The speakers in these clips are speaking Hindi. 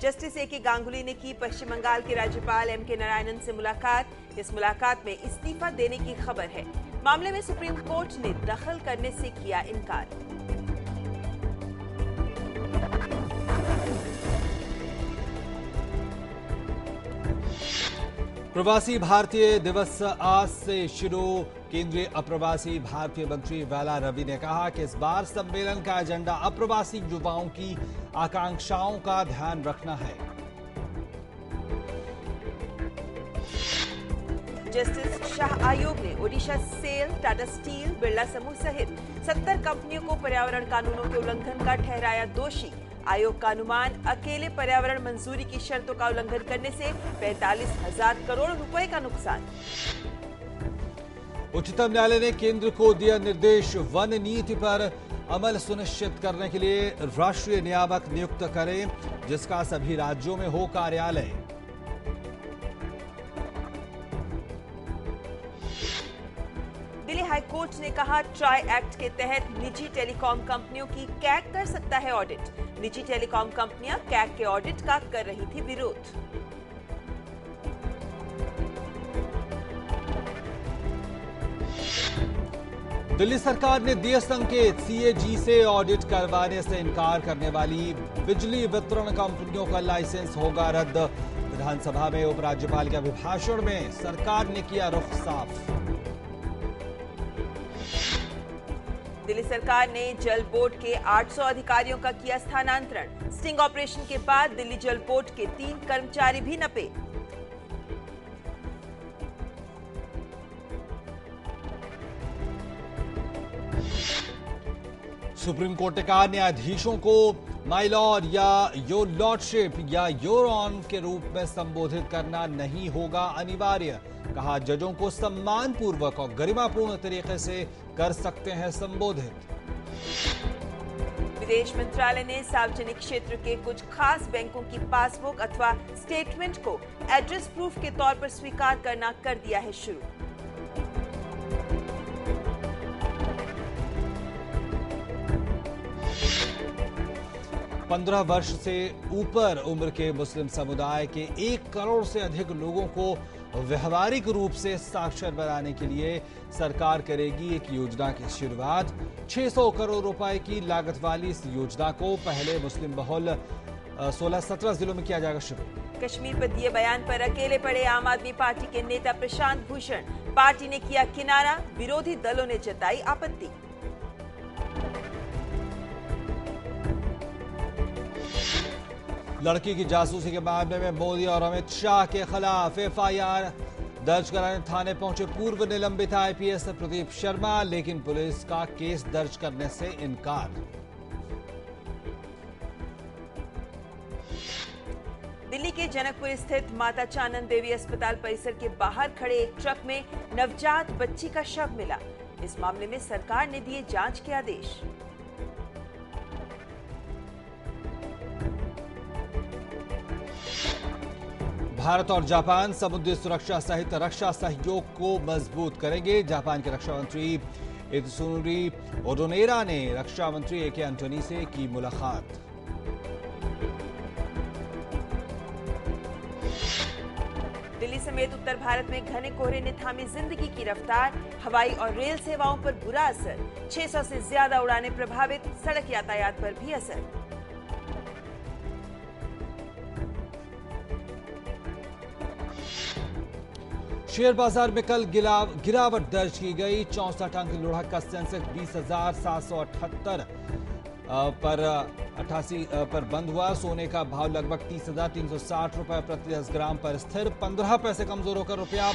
जस्टिस ए के गांगुली ने की पश्चिम बंगाल के राज्यपाल M.K. नारायणन से मुलाकात। इस मुलाकात में इस्तीफा देने की खबर है। मामले में सुप्रीम कोर्ट ने दखल करने से किया इनकार। प्रवासी भारतीय दिवस आज से शुरू। केंद्रीय अप्रवासी भारतीय मंत्री वेला रवि ने कहा कि इस बार सम्मेलन का एजेंडा अप्रवासी युवाओं की आकांक्षाओं का ध्यान रखना है। जस्टिस शाह आयोग ने ओडिशा सेल, टाटा स्टील, बिरला समूह सहित 70 कंपनियों को पर्यावरण कानूनों के उल्लंघन का ठहराया दोषी। आयोग का अनुमान अकेले पर्यावरण मंजूरी की शर्तों का उल्लंघन करने से 45,000 करोड़ रुपए का नुकसान। उच्चतम न्यायालय ने केंद्र को दिया निर्देश, वन नीति पर अमल सुनिश्चित करने के लिए राष्ट्रीय नियामक नियुक्त करें, जिसका सभी राज्यों में हो कार्यालय। दिल्ली हाईकोर्ट ने कहा, ट्राई एक्ट के तहत निजी टेलीकॉम कंपनियों की कैग कर सकता है ऑडिट। निजी टेलीकॉम कंपनियां कैग के ऑडिट का कर रही थी विरोध। दिल्ली सरकार ने दिए संकेत, सीएजी से ऑडिट करवाने से इनकार करने वाली बिजली वितरण कंपनियों का लाइसेंस होगा रद्द। विधानसभा में उपराज्यपाल के अभिभाषण में सरकार ने किया रुख साफ। दिल्ली सरकार ने जल बोर्ड के 800 अधिकारियों का किया स्थानांतरण। स्टिंग ऑपरेशन के बाद दिल्ली जल बोर्ड के 3 कर्मचारी भी नपे। सुप्रीम कोर्ट ने कहा, न्यायाधीशों को माय लॉर्ड या योर लॉर्डशिप या योर ऑन के रूप में संबोधित करना नहीं होगा अनिवार्य। कहा, जजों को सम्मानपूर्वक और गरिमापूर्ण तरीके से कर सकते हैं संबोधित। विदेश मंत्रालय ने सार्वजनिक क्षेत्र के कुछ खास बैंकों की पासबुक अथवा स्टेटमेंट को एड्रेस प्रूफ के तौर पर स्वीकार करना कर दिया है शुरू। पंद्रह वर्ष से ऊपर उम्र के मुस्लिम समुदाय के 1 करोड़ से अधिक लोगों को व्यवहारिक रूप से साक्षर बनाने के लिए सरकार करेगी एक योजना की शुरुआत। 600 करोड़ रुपए की लागत वाली इस योजना को पहले मुस्लिम बहुल 16-17 जिलों में किया जाएगा शुरू। कश्मीर पर दिए बयान पर अकेले पड़े आम आदमी पार्टी के नेता प्रशांत भूषण। पार्टी ने किया किनारा, विरोधी दलों ने जताई आपत्ति। लड़की की जासूसी के मामले में मोदी और अमित शाह के खिलाफ एफआईआर दर्ज कराने थाने पहुंचे पूर्व निलंबित आईपीएस प्रदीप शर्मा, लेकिन पुलिस का केस दर्ज करने से इनकार। दिल्ली के जनकपुर स्थित माता चानन देवी अस्पताल परिसर के बाहर खड़े एक ट्रक में नवजात बच्ची का शव मिला। इस मामले में सरकार ने दिए जांच के आदेश। भारत और जापान समुद्री सुरक्षा सहित रक्षा सहयोग को मजबूत करेंगे। जापान के रक्षा मंत्री इत्सुनोरी ओडोनेरा ने रक्षा मंत्री ए.के. एंटोनी से की मुलाकात। दिल्ली समेत उत्तर भारत में घने कोहरे ने थामी जिंदगी की रफ्तार। हवाई और रेल सेवाओं पर बुरा असर। 600 से ज्यादा उड़ानें प्रभावित। सड़क यातायात पर भी असर। शेयर बाजार में कल गिरावट दर्ज की गई। 64 अंक लुढ़क का सेंसेक्स 20,778 पर 88 पर बंद हुआ। सोने का भाव लगभग 30,360 रुपए प्रति 10 ग्राम पर स्थिर। 15 पैसे कमजोर होकर रुपया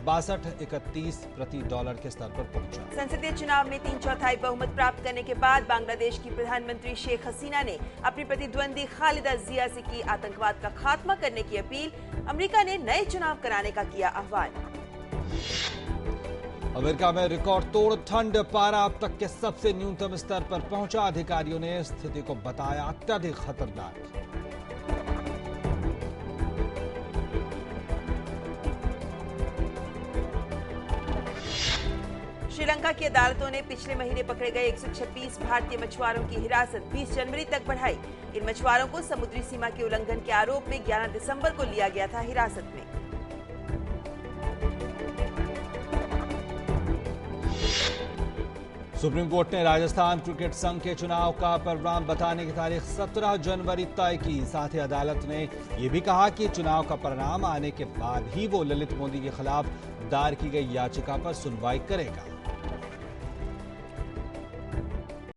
62.31 प्रति डॉलर के स्तर पर पहुंचा। संसदीय चुनाव में 3/4 बहुमत प्राप्त करने के बाद बांग्लादेश की प्रधानमंत्री शेख हसीना ने अपनी प्रतिद्वंदी खालिदा जिया से की आतंकवाद का खात्मा करने की अपील। अमेरिका ने नए चुनाव कराने का किया आह्वान। अमेरिका में रिकॉर्ड तोड़ ठंड, पारा अब तक के सबसे न्यूनतम स्तर पर पहुंचा। अधिकारियों ने स्थिति को बताया अत्यधिक खतरनाक। श्रीलंका की अदालतों ने पिछले महीने पकड़े गए 126 भारतीय मछुआरों की हिरासत 20 जनवरी तक बढ़ाई। इन मछुआरों को समुद्री सीमा के उल्लंघन के आरोप में 11 दिसंबर को लिया गया था हिरासत में। सुप्रीम कोर्ट ने राजस्थान क्रिकेट संघ के चुनाव का परिणाम बताने की तारीख 17 जनवरी तय की। साथ ही अदालत ने यह भी कहा कि चुनाव का परिणाम आने के बाद ही वो ललित मोदी के खिलाफ दायर की गई याचिका पर सुनवाई करेगा।